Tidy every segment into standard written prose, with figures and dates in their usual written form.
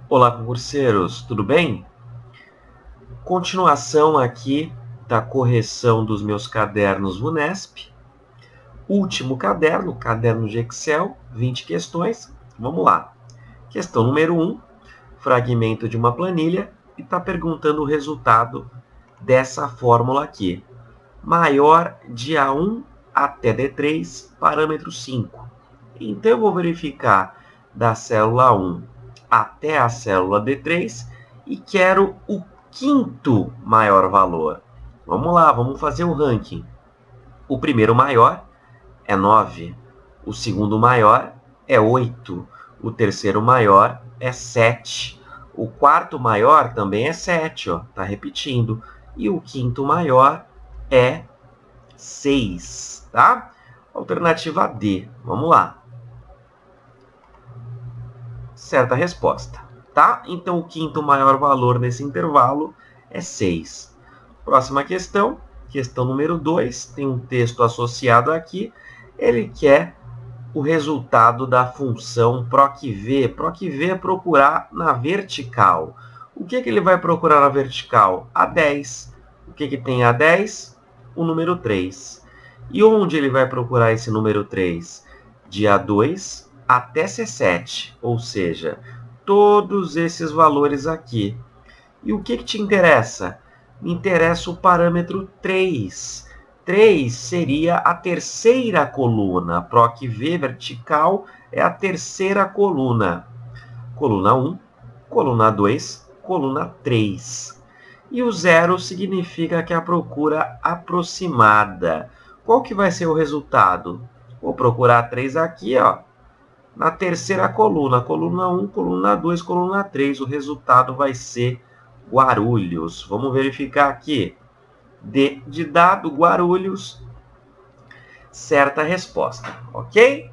Olá, concurseiros, tudo bem? Continuação aqui da correção dos meus cadernos VUNESP. Último caderno, caderno de Excel, 20 questões. Vamos lá. Questão número 1, fragmento de uma planilha, e está perguntando o resultado dessa fórmula aqui. Maior de A1 até D3, parâmetro 5. Então, eu vou verificar da célula 1 até a célula D3 e quero o quinto maior valor. Vamos lá, vamos fazer o ranking. O primeiro maior é 9, o segundo maior é 8, o terceiro maior é 7, o quarto maior também é 7, tá repetindo, e o quinto maior é 6, tá? Alternativa D, vamos lá. Certa resposta, tá? Então, o quinto maior valor nesse intervalo é 6. Próxima questão, questão número 2, tem um texto associado aqui. Ele quer o resultado da função PROC-V. PROC-V é procurar na vertical. O que ele vai procurar na vertical? A10. O que tem A10? O número 3. E onde ele vai procurar esse número 3? De A2 até C7, ou seja, todos esses valores aqui. E o que te interessa? Me interessa o parâmetro 3. 3 seria a terceira coluna. PROC-V vertical é a terceira coluna. Coluna 1, coluna 2, coluna 3. E o 0 significa que é a procura aproximada. Qual que vai ser o resultado? Vou procurar 3 aqui, ó, na terceira coluna. Coluna 1, coluna 2, coluna 3. O resultado vai ser Guarulhos. Vamos verificar aqui. D de dado, Guarulhos. Certa resposta, ok?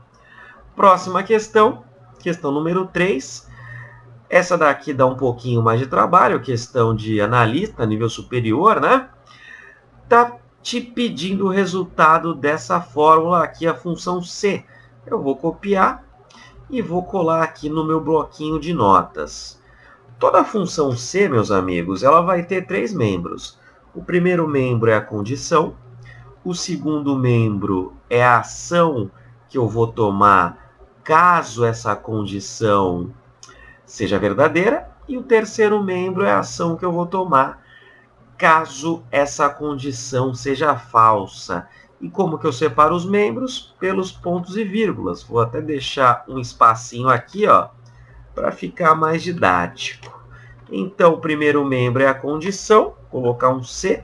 Próxima questão, questão número 3. Essa daqui dá um pouquinho mais de trabalho, questão de analista, nível superior, né? Tá te pedindo o resultado dessa fórmula aqui, a função C. Eu vou copiar e vou colar aqui no meu bloquinho de notas. Toda função C, meus amigos, ela vai ter 3 membros. O primeiro membro é a condição, o segundo membro é a ação que eu vou tomar caso essa condição seja verdadeira, e o terceiro membro é a ação que eu vou tomar caso essa condição seja falsa. E como que eu separo os membros? Pelos pontos e vírgulas. Vou até deixar um espacinho aqui, ó, para ficar mais didático. Então, o primeiro membro é a condição, vou colocar um C.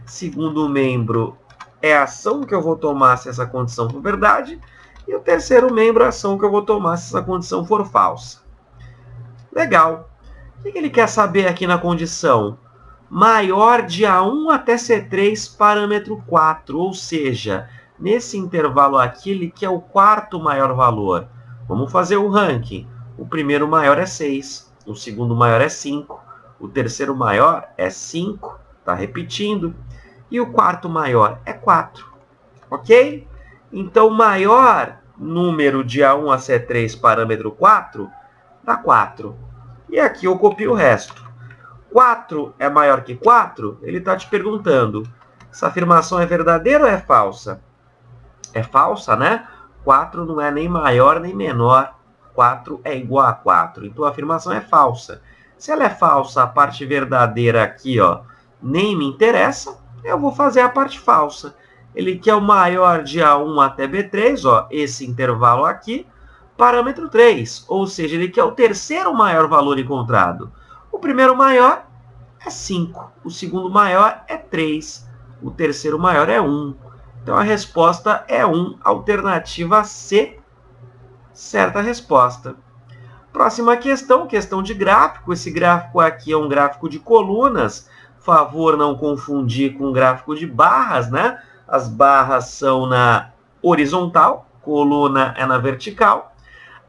Segundo membro é a ação que eu vou tomar se essa condição for verdade. E o terceiro membro é a ação que eu vou tomar se essa condição for falsa. Legal. O que ele quer saber aqui na condição? Maior de A1 até C3, parâmetro 4. Ou seja, nesse intervalo aqui, ele quer o quarto maior valor. Vamos fazer o ranking. O primeiro maior é 6. O segundo maior é 5. O terceiro maior é 5. Está repetindo. E o quarto maior é 4. Ok? Então, o maior número de A1 a C3, parâmetro 4, dá 4. E aqui eu copio o resto. 4 é maior que 4? Ele está te perguntando, essa afirmação é verdadeira ou é falsa? É falsa, né? 4 não é nem maior nem menor. 4 é igual a 4. Então, a afirmação é falsa. Se ela é falsa, a parte verdadeira aqui, ó, nem me interessa, eu vou fazer a parte falsa. Ele quer o maior de A1 até B3, ó, esse intervalo aqui, parâmetro 3, ou seja, ele quer o terceiro maior valor encontrado. O primeiro maior é 5, o segundo maior é 3, o terceiro maior é 1. Então, a resposta é 1, alternativa C, certa resposta. Próxima questão, questão de gráfico. Esse gráfico aqui é um gráfico de colunas. Favor não confundir com um gráfico de barras, né? As barras são na horizontal, coluna é na vertical.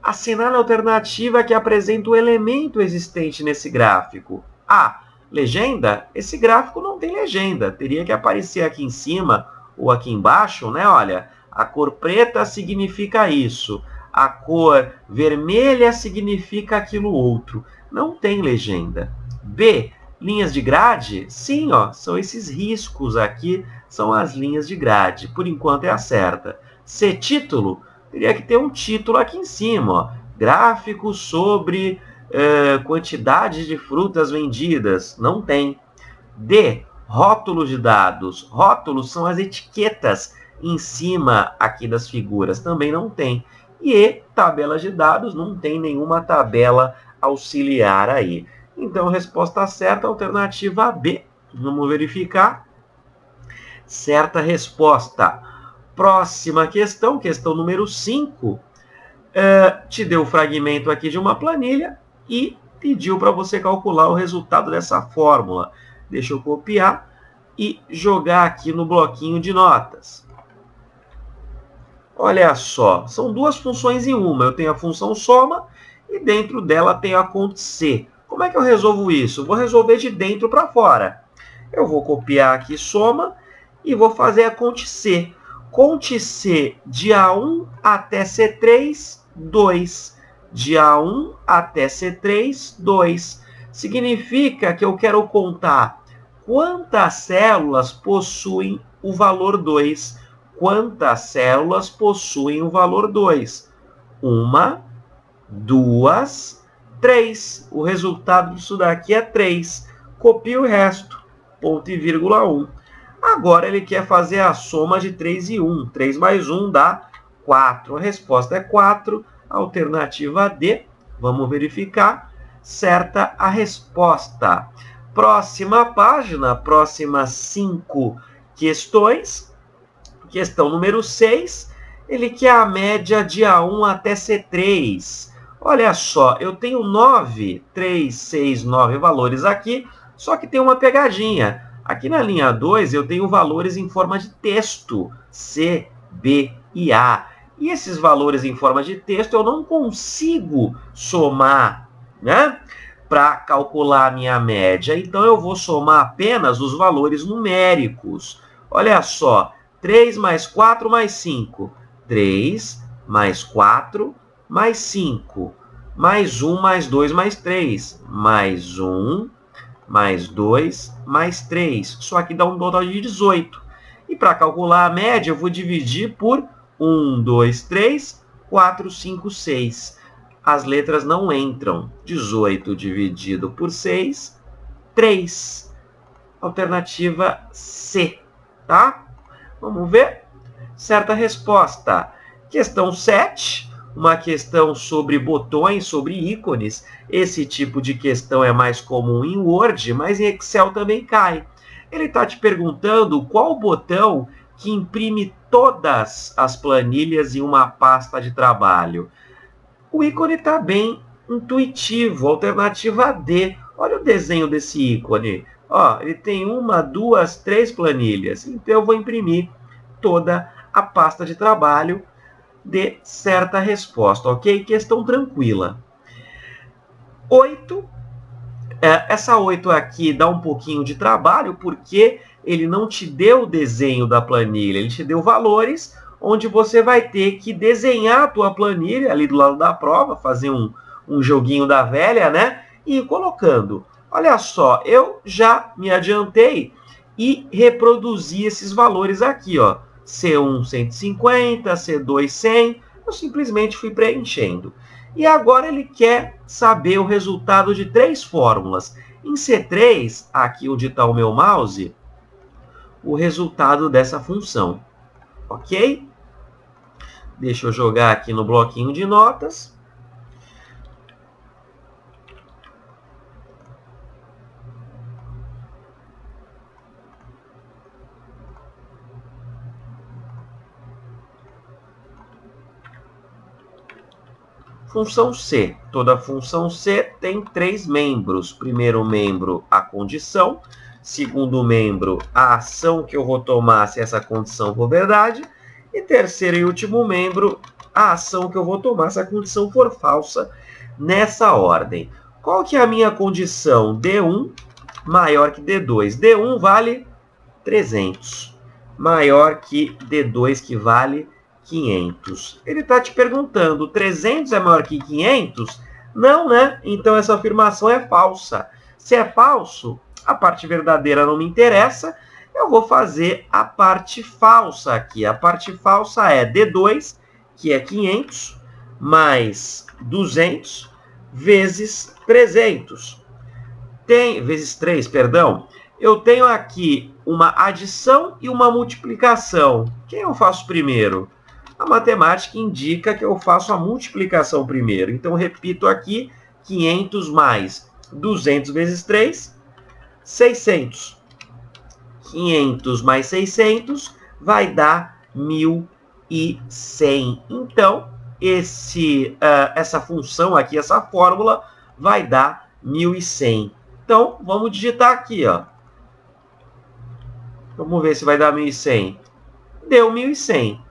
Assinale a alternativa que apresenta o elemento existente nesse gráfico. A. Legenda? Esse gráfico não tem legenda. Teria que aparecer aqui em cima ou aqui embaixo, né? Olha, a cor preta significa isso. a cor vermelha significa aquilo outro. Não tem legenda. B, linhas de grade? Sim, ó, são esses riscos aqui, são as linhas de grade. Por enquanto é a certa. C, título? Teria que ter um título aqui em cima, ó. Gráfico sobre quantidade de frutas vendidas. Não tem. D, rótulos de dados. Rótulos são as etiquetas em cima aqui das figuras. Também não tem. E E, tabelas de dados. Não tem nenhuma tabela auxiliar aí. Então, resposta certa, alternativa B. Vamos verificar. Certa resposta. Próxima questão, questão número 5. Te deu o fragmento aqui de uma planilha e pediu para você calcular o resultado dessa fórmula. Deixa eu copiar e jogar aqui no bloquinho de notas. Olha só, são duas funções em uma. Eu tenho a função soma e dentro dela tenho a conta C. Como é que eu resolvo isso? Vou resolver de dentro para fora. Eu vou copiar aqui soma e vou fazer a conta C. Conte C de A1 até C3, 2. De A1 até C3, 2. Significa que eu quero contar quantas células possuem o valor 2. Quantas células possuem o valor 2? 1, 2, 3. O resultado disso daqui é 3. Copio o resto. Ponto e vírgula 1. Agora ele quer fazer a soma de 3 e 1. 3 mais 1 dá 4. A resposta é 4. Alternativa D. Vamos verificar. Certa a resposta. Próxima página, próximas 5 questões. Questão número 6. Ele quer a média de A1 até C3. Olha só, eu tenho 9, 3, 6, 9 valores aqui, só que tem uma pegadinha. Aqui na linha 2 eu tenho valores em forma de texto, C, B e A. E esses valores em forma de texto eu não consigo somar, né, para calcular a minha média. Então eu vou somar apenas os valores numéricos. Olha só, 3 mais 4 mais 5. 3 mais 4 mais 5. Mais 1 mais 2 mais 3. Mais 1 mais 2 mais 3. Isso aqui dá um total de 18. E para calcular a média, eu vou dividir por 1, 2, 3, 4, 5, 6. As letras não entram. 18 dividido por 6, 3. Alternativa C, tá? Vamos ver? Certa resposta. Questão 7. Uma questão sobre botões, sobre ícones. Esse tipo de questão é mais comum em Word, mas em Excel também cai. Ele está te perguntando qual botão que imprime todas as planilhas em uma pasta de trabalho. O ícone está bem intuitivo, alternativa D. Olha o desenho desse ícone. Ó, ele tem 1, 2, 3 planilhas. Então eu vou imprimir toda a pasta de trabalho. De certa resposta, ok? Questão tranquila. 8. Essa 8 aqui dá um pouquinho de trabalho, porque ele não te deu o desenho da planilha, ele te deu valores, onde você vai ter que desenhar a tua planilha ali do lado da prova, fazer um joguinho da velha, né? E ir colocando. Olha só, eu já me adiantei e reproduzi esses valores aqui, ó. C1 150, C2 100, eu simplesmente fui preenchendo. E agora ele quer saber o resultado de 3 fórmulas. Em C3, aqui onde está o meu mouse, o resultado dessa função. Ok? Deixa eu jogar aqui no bloquinho de notas. Função C. Toda função C tem 3 membros. Primeiro membro, a condição. Segundo membro, a ação que eu vou tomar se essa condição for verdade. E terceiro e último membro, a ação que eu vou tomar se a condição for falsa, nessa ordem. Qual que é a minha condição? D1 maior que D2. D1 vale 300. Maior que D2, que vale 500. Ele está te perguntando, 300 é maior que 500? Não, né? Então essa afirmação é falsa. Se é falso, a parte verdadeira não me interessa, eu vou fazer a parte falsa aqui. A parte falsa é D2, que é 500, mais 200, vezes 300. Vezes 3, perdão. Eu tenho aqui uma adição e uma multiplicação. Quem eu faço primeiro? A matemática indica que eu faço a multiplicação primeiro. Então, repito aqui, 500 mais 200 vezes 3, 600. 500 mais 600 vai dar 1.100. Então, essa função aqui, essa fórmula, vai dar 1.100. Então, vamos digitar aqui, ó. Vamos ver se vai dar 1.100. Deu 1.100.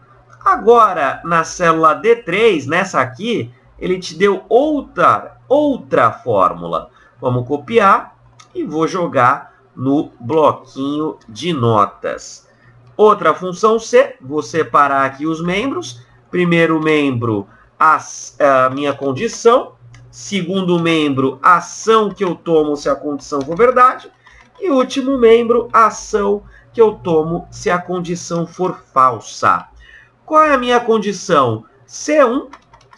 Agora, na célula D3, nessa aqui, ele te deu outra fórmula. Vamos copiar e vou jogar no bloquinho de notas. Outra função C, vou separar aqui os membros. Primeiro membro, a minha condição. Segundo membro, a ação que eu tomo se a condição for verdade. E último membro, a ação que eu tomo se a condição for falsa. Qual é a minha condição? C1,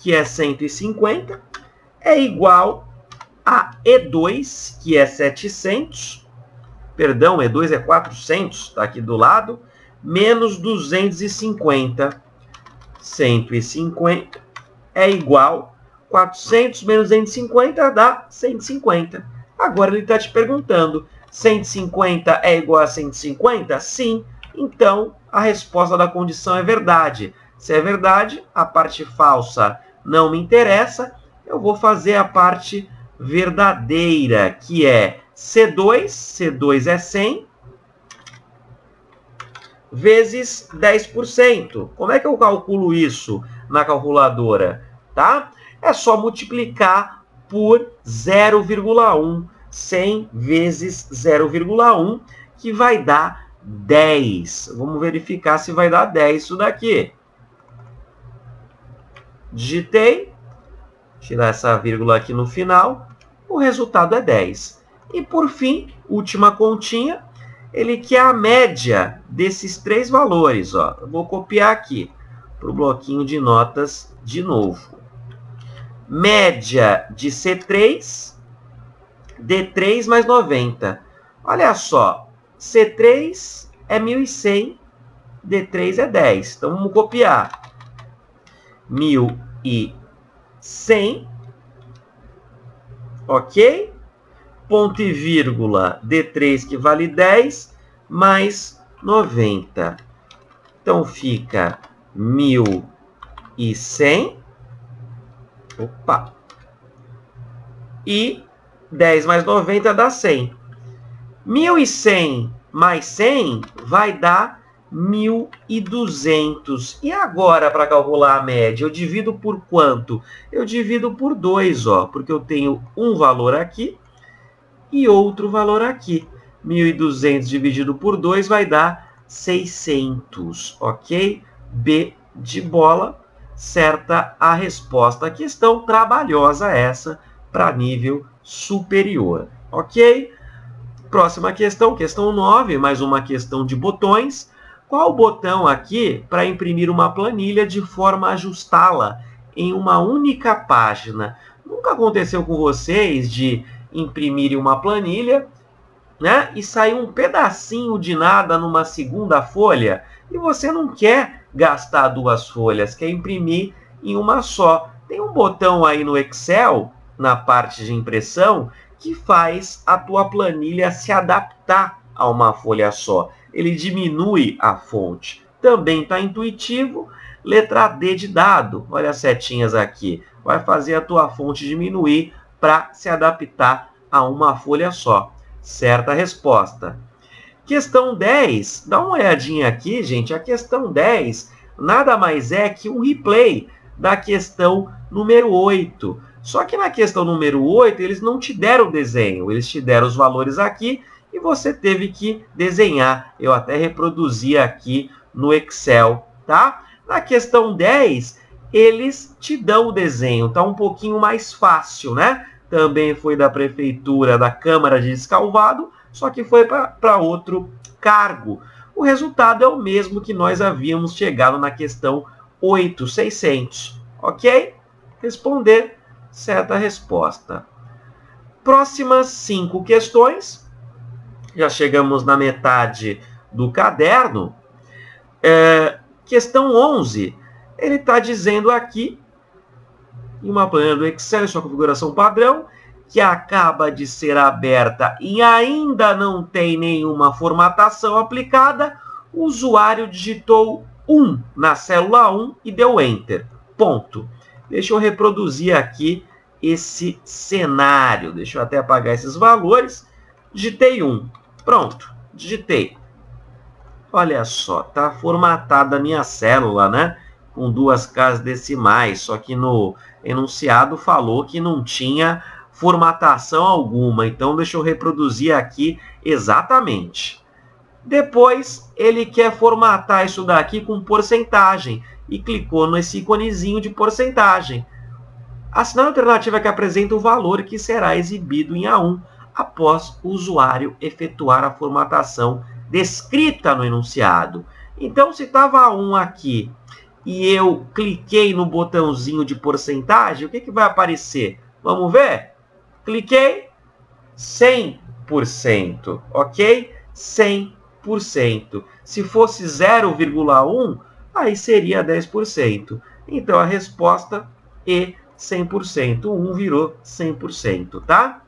que é 150, é igual a E2, que é 700. Perdão, E2 é 400, está aqui do lado. Menos 250. 150 é igual a 400 menos 250 dá 150. Agora ele está te perguntando, 150 é igual a 150? Sim. Então, a resposta da condição é verdade. Se é verdade, a parte falsa não me interessa. Eu vou fazer a parte verdadeira, que é C2. C2 é 100 vezes 10%. Como é que eu calculo isso na calculadora? Tá? É só multiplicar por 0,1. 100 vezes 0,1, que vai dar 10. Vamos verificar se vai dar 10 isso daqui. Digitei. Tirar essa vírgula aqui no final. O resultado é 10. E por fim, última continha. Ele quer a média desses três valores. Ó. Eu vou copiar aqui para o bloquinho de notas de novo. Média de C3, D3 mais 90. Olha só, C3 é 1.100, D3 é 10. Então, vamos copiar. 1.100, ok? Ponto e vírgula, D3 que vale 10, mais 90. Então, fica 1.100. Opa! E 10 mais 90 dá 100. 1.100 mais 100 vai dar 1.200. E agora, para calcular a média, eu divido por quanto? Eu divido por 2, ó, porque eu tenho um valor aqui e outro valor aqui. 1.200 dividido por 2 vai dar 600, ok? B de bola, certa a resposta. Questão trabalhosa essa para nível superior, ok? Próxima questão, questão 9, mais uma questão de botões. Qual botão aqui para imprimir uma planilha de forma a ajustá-la em uma única página? Nunca aconteceu com vocês de imprimirem uma planilha, né, e sair um pedacinho de nada numa segunda folha e você não quer gastar duas folhas, quer imprimir em uma só? Tem um botão aí no Excel, na parte de impressão, que faz a tua planilha se adaptar a uma folha só. Ele diminui a fonte. Também está intuitivo. Letra D de dado. Olha as setinhas aqui. Vai fazer a tua fonte diminuir para se adaptar a uma folha só. Certa resposta. Questão 10. Dá uma olhadinha aqui, gente. A questão 10 nada mais é que um replay da questão número 8. Só que na questão número 8, eles não te deram o desenho. Eles te deram os valores aqui e você teve que desenhar. Eu até reproduzi aqui no Excel, tá? Na questão 10, eles te dão o desenho, tá um pouquinho mais fácil, né? Também foi da prefeitura, da Câmara de Escalvado, só que foi para outro cargo. O resultado é o mesmo que nós havíamos chegado na questão 8.600, ok? Responder, certa resposta. Próximas 5 questões, já chegamos na metade do caderno. Questão 11, ele está dizendo aqui, em uma planilha do Excel, sua configuração padrão, que acaba de ser aberta e ainda não tem nenhuma formatação aplicada, o usuário digitou 1 na célula 1 e deu Enter. Ponto. Deixa eu reproduzir aqui esse cenário. Deixa eu até apagar esses valores. Digitei 1. Pronto. Digitei. Olha só, está formatada a minha célula, né? Com 2 casas decimais, só que no enunciado falou que não tinha formatação alguma. Então, deixa eu reproduzir aqui exatamente. Depois, ele quer formatar isso daqui com porcentagem e clicou nesse iconezinho de porcentagem. Assinale a alternativa que apresenta o valor que será exibido em A1 após o usuário efetuar a formatação descrita no enunciado. Então, se estava A1 aqui e eu cliquei no botãozinho de porcentagem, o que vai aparecer? Vamos ver? Cliquei 100%, ok? 100%. Se fosse 0,1, aí seria 10%. Então, a resposta é 100%. 1 virou 100%, tá?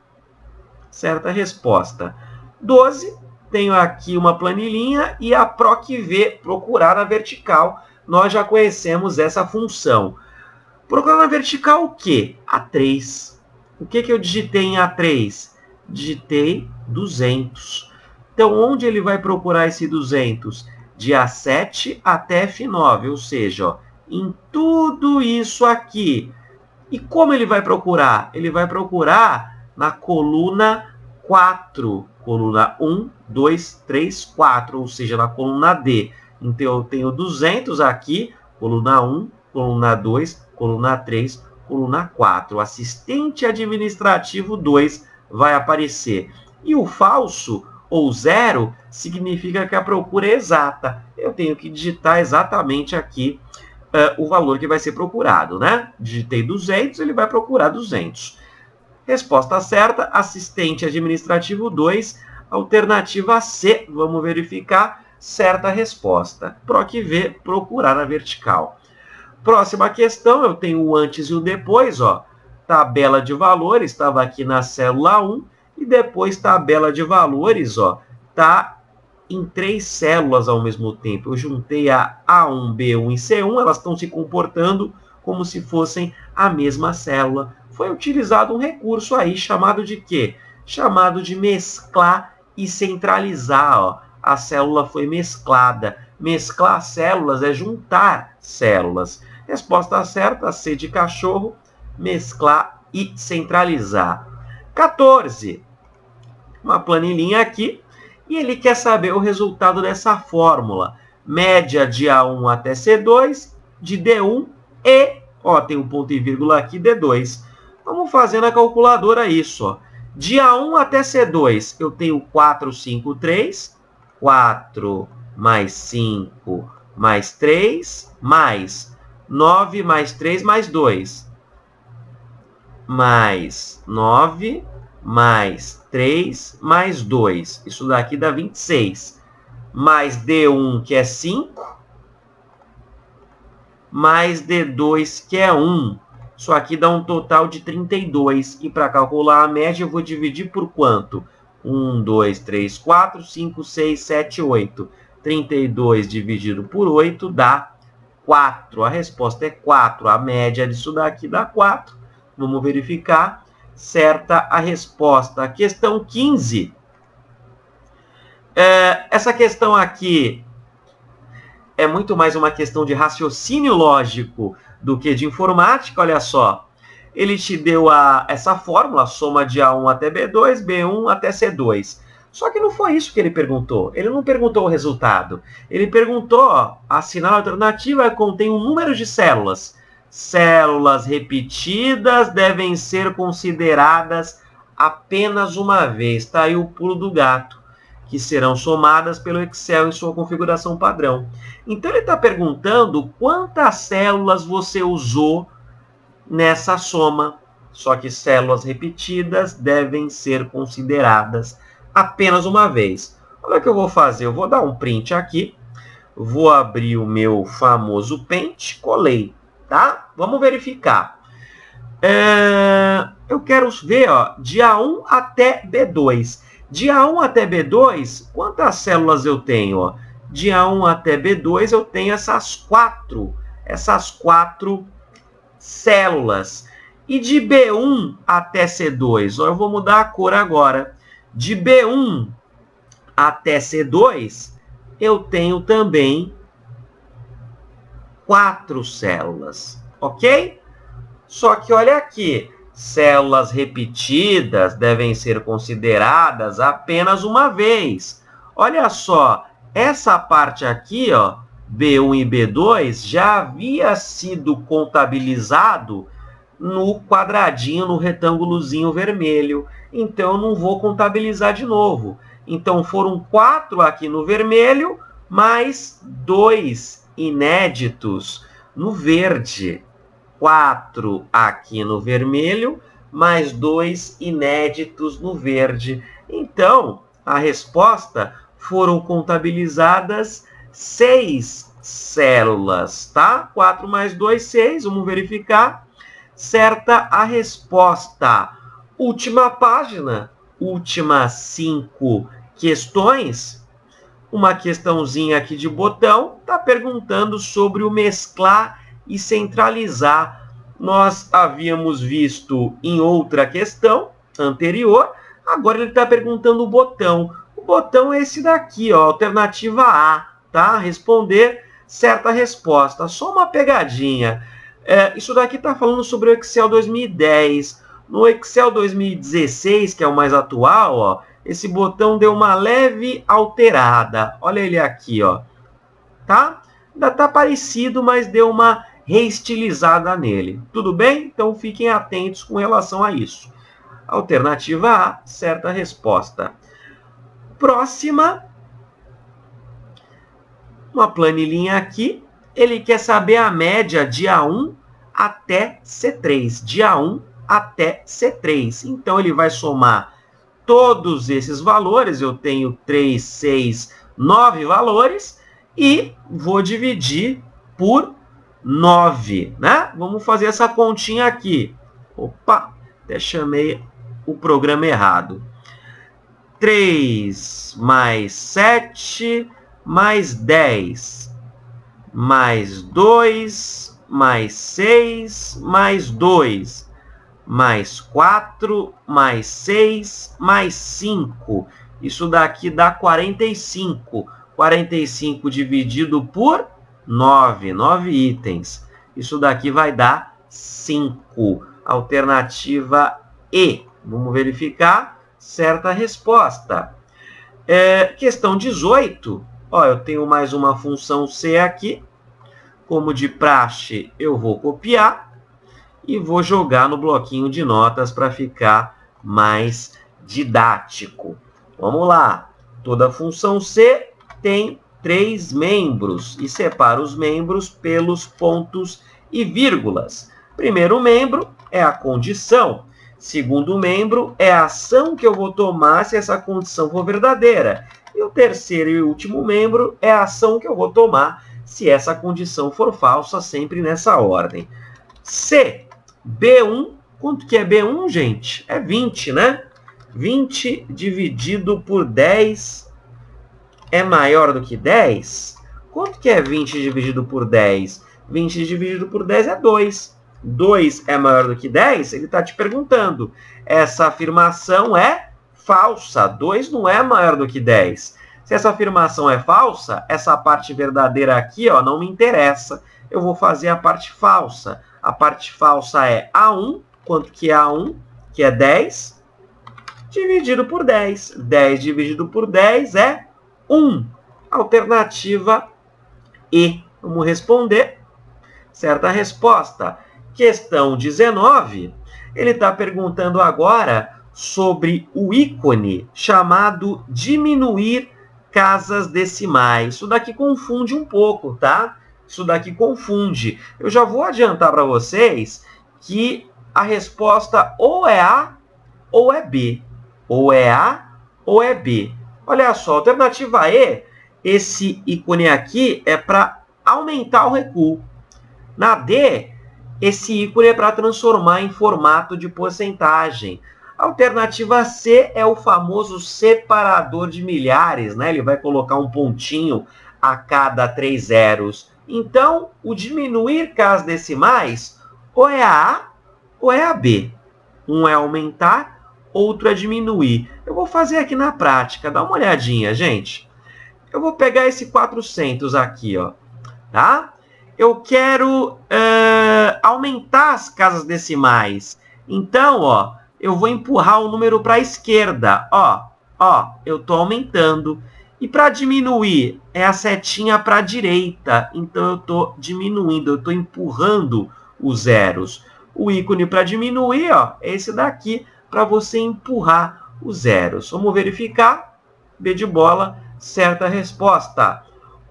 Certa resposta. 12, tenho aqui uma planilhinha e a PROC-V, procurar na vertical. Nós já conhecemos essa função. Procurar na vertical o quê? A3. O que eu digitei em A3? Digitei 200. Então, onde ele vai procurar esse 200? De A7 até F9, ou seja, ó, em tudo isso aqui. E como ele vai procurar? Ele vai procurar na coluna 4. Coluna 1, 2, 3, 4, ou seja, na coluna D. Então, eu tenho 200 aqui, coluna 1, coluna 2, coluna 3, coluna 4. O assistente administrativo 2 vai aparecer. E o falso, ou 0, significa que a procura é exata. Eu tenho que digitar exatamente aqui o valor que vai ser procurado, né? Digitei 200, ele vai procurar 200. Resposta certa, assistente administrativo 2, alternativa C. Vamos verificar, certa resposta. PROC-V, procurar na vertical. Próxima questão, eu tenho o antes e o depois, ó. Tabela de valores, estava aqui na célula 1, e depois tabela de valores, ó, tá em 3 células ao mesmo tempo. Eu juntei a A1, B1 e C1, elas estão se comportando como se fossem a mesma célula. Foi utilizado um recurso aí chamado de quê? Chamado de mesclar e centralizar, ó. A célula foi mesclada. Mesclar células é juntar células. Resposta certa, C de cachorro, mesclar e centralizar. 14. Uma planilhinha aqui. E ele quer saber o resultado dessa fórmula. Média de A1 até C2, de D1 e, ó, tem um ponto e vírgula aqui, D2. Vamos fazer na calculadora isso, ó. De A1 até C2, eu tenho 4, 5, 3. 4 mais 5 mais 3, mais 9 mais 3 mais 2. Mais 9 mais 3 mais 2. Isso daqui dá 26. Mais D1, que é 5. Mais D2, que é 1. Isso aqui dá um total de 32. E para calcular a média, eu vou dividir por quanto? 1, 2, 3, 4, 5, 6, 7, 8. 32 dividido por 8 dá 4. A resposta é 4. A média disso daqui dá 4. Vamos verificar. Certa a resposta. Questão 15. Essa questão aqui é muito mais uma questão de raciocínio lógico do que de informática. Olha só. Ele te deu essa fórmula, soma de A1 até B2, B1 até C2. Só que não foi isso que ele perguntou. Ele não perguntou o resultado. Ele perguntou, ó, a sinal alternativa contém um número de células. Células repetidas devem ser consideradas apenas uma vez. Está aí o pulo do gato, que serão somadas pelo Excel em sua configuração padrão. Então ele está perguntando quantas células você usou nessa soma. Só que células repetidas devem ser consideradas apenas uma vez. Olha o que eu vou fazer. Eu vou dar um print aqui. Vou abrir o meu famoso Paint. Colei, tá? Vamos verificar. Eu quero ver, ó, de A1 até B2. De A1 até B2, quantas células eu tenho? Ó? De A1 até B2, eu tenho essas quatro células. E de B1 até C2, ó, eu vou mudar a cor agora. De B1 até C2, eu tenho também 4 células, ok? Só que olha aqui, células repetidas devem ser consideradas apenas uma vez. Olha só, essa parte aqui, ó, B1 e B2, já havia sido contabilizado no quadradinho, no retângulozinho vermelho. Então, eu não vou contabilizar de novo. Então, foram 4 aqui no vermelho, mais 2 inéditos no verde. 4 aqui no vermelho, mais 2 inéditos no verde. Então, a resposta foram contabilizadas 6 células, tá? 4 mais 2, 6. Vamos verificar. Certa a resposta. Última página, últimas 5 questões. Uma questãozinha aqui de botão, está perguntando sobre o mesclar e centralizar. Nós havíamos visto em outra questão anterior, agora ele está perguntando o botão. O botão é esse daqui, ó, alternativa A, tá? Responder certa resposta. Só uma pegadinha. Isso daqui está falando sobre o Excel 2010. No Excel 2016, que é o mais atual, ó, esse botão deu uma leve alterada. Olha ele aqui, ó. Tá? Ainda está parecido, mas deu uma reestilizada nele. Tudo bem? Então fiquem atentos com relação a isso. Alternativa A, certa resposta. Próxima. Uma planilhinha aqui. Ele quer saber a média de A1 até C3. De A1 até C3. Então, ele vai somar todos esses valores. Eu tenho 3, 6, 9 valores. E vou dividir por 9. Né? Vamos fazer essa continha aqui. Opa, até chamei o programa errado. 3 mais 7 mais 10. Mais 2, mais 6, mais 2, mais 4, mais 6, mais 5. Isso daqui dá 45. 45 dividido por 9. 9 itens. Isso daqui vai dar 5. Alternativa E. Vamos verificar. Certa resposta. Questão 18. Ó, eu tenho mais uma função C aqui. Como de praxe, eu vou copiar e vou jogar no bloquinho de notas para ficar mais didático. Vamos lá. Toda função C tem 3 membros e separa os membros pelos pontos e vírgulas. Primeiro membro é a condição. Segundo membro é a ação que eu vou tomar se essa condição for verdadeira. E o terceiro e último membro é a ação que eu vou tomar se essa condição for falsa, sempre nessa ordem. C, B1, quanto que é B1, gente? É 20, né? 20 dividido por 10 é maior do que 10? Quanto que é 20 dividido por 10? 20 dividido por 10 é 2. 2 é maior do que 10? Ele está te perguntando. Essa afirmação é falsa. 2 não é maior do que 10. Se essa afirmação é falsa, essa parte verdadeira aqui, ó, não me interessa. Eu vou fazer a parte falsa. A parte falsa é A1. Quanto que é A1? Que é 10. dividido por 10. 10 dividido por 10 é 1. Alternativa E. Vamos responder. Certa resposta. Questão 19. Ele está perguntando agora sobre o ícone chamado diminuir casas decimais. Isso daqui confunde um pouco, tá? Isso daqui confunde. Eu já vou adiantar para vocês que a resposta ou é A ou é B. Ou é A ou é B. Olha só, alternativa E, esse ícone aqui é para aumentar o recuo. Na D, esse ícone é para transformar em formato de porcentagem. A alternativa C é o famoso separador de milhares, né? Ele vai colocar um pontinho a cada 3 zeros. Então, o diminuir casas decimais ou é a A ou é a B. Um é aumentar, outro é diminuir. Eu vou fazer aqui na prática, dá uma olhadinha, gente. Eu vou pegar esse 400 aqui, ó, tá? Eu quero aumentar as casas decimais. Então, ó, eu vou empurrar o número para a esquerda. Ó, eu estou aumentando. E para diminuir, é a setinha para a direita. Então, eu estou diminuindo, eu estou empurrando os zeros. O ícone para diminuir, ó, é esse daqui, para você empurrar os zeros. Vamos verificar. B de bola, certa resposta.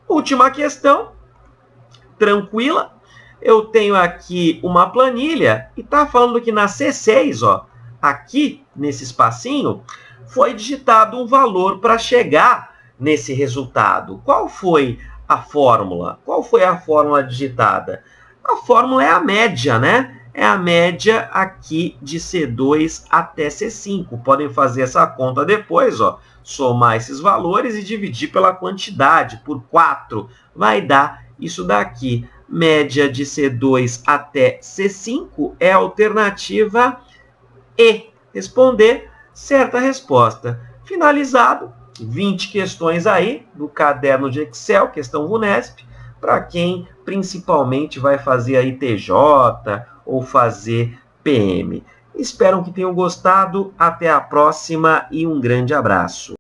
Última questão. Tranquila. Eu tenho aqui uma planilha e está falando que na C6, ó, aqui nesse espacinho, foi digitado um valor para chegar nesse resultado. Qual foi a fórmula? Qual foi a fórmula digitada? A fórmula é a média, né? É a média aqui de C2 até C5. Podem fazer essa conta depois, ó. Somar esses valores e dividir pela quantidade, por 4. Vai dar isso daqui. Média de C2 até C5 é a alternativa E. Responder, certa resposta. Finalizado, 20 questões aí do caderno de Excel, questão VUNESP, para quem principalmente vai fazer aí TJ ou fazer PM. Espero que tenham gostado. Até a próxima e um grande abraço.